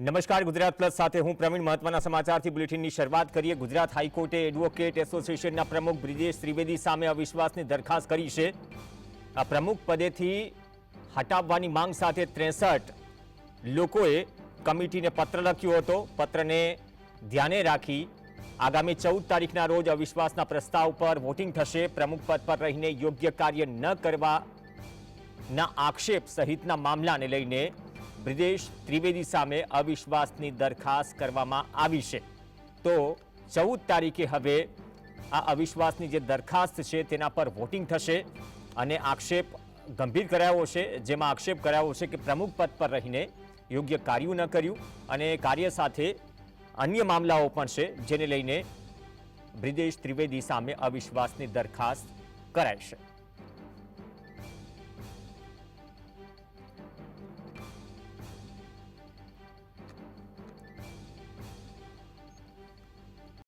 નમસ્કાર, ગુજરાત પ્લસ સાથે હું પ્રવીણ. મહત્વના સમાચારથી બુલેટિનની શરૂઆત કરીએ. ગુજરાત હાઈકોર્ટે એડવોકેટ એસોસિએશનના પ્રમુખ બ્રિજેશ ત્રિવેદી સામે અવિશ્વાસની દરખાસ્ત કરી છે. આ પ્રમુખ પદેથી હટાવવાની માંગ સાથે 63 લોકોએ કમિટીને પત્ર લખ્યો હતો. પત્રને ધ્યાને રાખી આગામી 14 તારીખના રોજ અવિશ્વાસના પ્રસ્તાવ પર વોટિંગ થશે. પ્રમુખ પદ પર રહીને યોગ્ય કાર્ય ન કરવાના આક્ષેપ સહિતના મામલાને લઈને બ્રિજેશ ત્રિવેદી સામે અવિશ્વાસની દરખાસ્ત કરવામાં આવી છે. તો 14 તારીખે હવે આ અવિશ્વાસની જે દરખાસ્ત છે તેના પર વોટિંગ થશે અને આક્ષેપ ગંભીર કરાયો છે, જેમાં આક્ષેપ કરાયો છે કે પ્રમુખ પદ પર રહીને યોગ્ય કાર્ય ન કર્યું અને કાર્ય સાથે અન્ય મામલાઓ પણ છે, જેને લઈને બ્રિજેશ ત્રિવેદી સામે અવિશ્વાસની દરખાસ્ત કરાઈ છે.